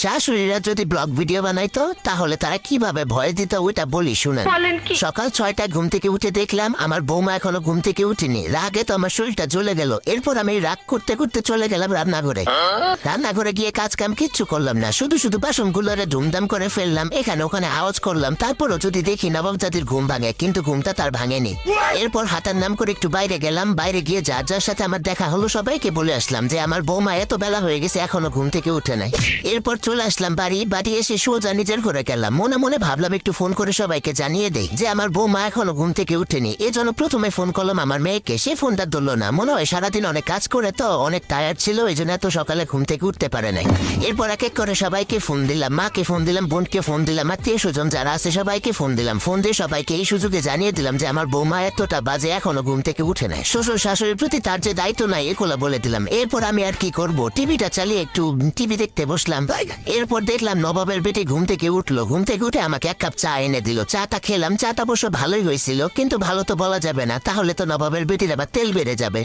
শাশুড়িরা যদি blog video বানাইতো তাহলে তারা কিভাবে ভয় দিত ওইটা বলি শুনেন। সকাল 6টায় ঘুম থেকে উঠে দেখলাম আমার বৌমা এখনো ঘুম থেকে উঠেনি। রাগে তো আমার শরীরটা জ্বলে গেল। এরপর আমি রাগ করতে করতে চলে গেলাম রান্নাঘরে গিয়ে কাজ কাম কিচ্ছু করলাম না, শুধু শুধু বাসনগুলোরে ধুমধাম করে ফেললাম, এখানে ওখানে আওয়াজ করলাম। তারপরও যদি দেখি নবাবজাতির ঘুম ভাঙে, কিন্তু ঘুমটা তার ভাঙেনি। এরপর হাতার নাম করে একটু বাইরে গেলাম। বাইরে গিয়ে যার যার সাথে আমার দেখা হলো সবাইকে বলে আসলাম যে আমার বৌমা এত বেলা হয়ে গেছে এখনো ঘুম থেকে উঠে নাই। এরপর চলে আসলাম বাড়ি এসে সোজা নিজের ঘরে গেলাম। মনে মনে ভাবলাম একটু ফোন করে সবাইকে জানিয়ে দেই যে আমার বৌমা এখনো ঘুম থেকে উঠেনি। এজন্য প্রথমে ফোন করলাম আমার মেয়েকে। সে ফোনটা ধরলো না, মনে হয় সারাদিন অনেক কাজ করে তো অনেক টায়ার্ড ছিল, এই জন্য এত সকালে ঘুম থেকে উঠতে পারে নাই। এরপর এক এক করে সবাইকে ফোন দিলাম, মাকে ফোন দিলাম, বোনকে ফোন দিলাম, আত্মীয় স্বজন যারা আছে সবাইকে ফোন দিলাম। ফোন দিয়ে সবাইকে এই সুযোগে জানিয়ে দিলাম যে আমার বৌমা এতটা বাজে এখনো ঘুম থেকে উঠে নাই। শ্বশুর শাশুড়ির প্রতি তার যে দায়িত্ব নাই এগুলো বলে দিলাম। এরপর আমি আর কি করব, টিভিটা চালিয়ে একটু টিভি দেখতে বসলাম। এরপর দেখলাম নবাবের বেটি ঘুম থেকে উঠলো। ঘুম থেকে উঠে আমাকে এক কাপ চা এনে দিল। চাটা খেলাম। চাটা অবশ্য ভালোই হয়েছিল, কিন্তু ভালো তো বলা যাবে না, তাহলে তো নবাবের বেটির আবার তেল বেড়ে যাবে।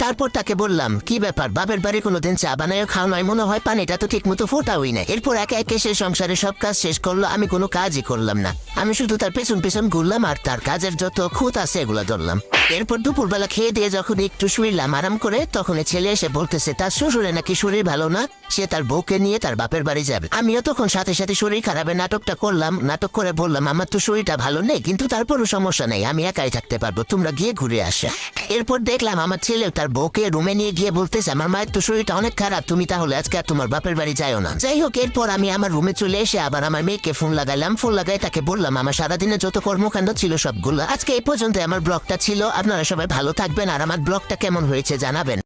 তারপর তাকে বললাম কি ব্যাপার, বাপের বাড়ি কোনোদিন চা বানায় খাওয়া নয়, মনে হয় পানিটা তো ঠিক মতো ফোটাওই না। এরপর একে একে সে সংসারে সব কাজ শেষ করলো, আমি কোনো কাজই করলাম না। আমি শুধু তার পেছন পেছন ঘুরলাম আর তার কাজের যত খুঁত আছে এগুলো ধরলাম। এরপর দুপুরবেলা খেয়ে দিয়ে যখন একটু শুইলাম আরাম করে, তখন ছেলে এসে বলতেছে তার শ্বশুরে নাকি শরীর ভালো না, সে তার বউকে নিয়ে তার বাপের বাড়ি যাবে। আমিও তখন সাথে সাথে শরীর খারাপের নাটকটা করলাম। নাটক করে বললাম আমার তো শরীরটা ভালো নেই, কিন্তু তারপরও সমস্যা নেই, আমি একাই থাকতে পারবো, তোমরা গিয়ে ঘুরে আসো। এরপর দেখলাম আমার ছেলে তার বউকে রুমে নিয়ে গিয়ে বলতেছে আমার মায়ের তো শরীরটা অনেক খারাপ, তুমি তাহলে আজকে আর তোমার বাপের বাড়ি যাও না। যাই হোক, এরপর আমি আমার রুমে চলে এসে আবার আমার মেয়েকে ফোন লাগাইলাম। ফোন লাগাই তাকে বললাম আমার সারাদিনে যত কর্মকাণ্ড ছিল সবগুলো। আজকে এই পর্যন্ত আমার ব্লগটা ছিল। আপনারা সবাই ভালো থাকবেন আর আমার ব্লগটা কেমন হয়েছে জানাবেন।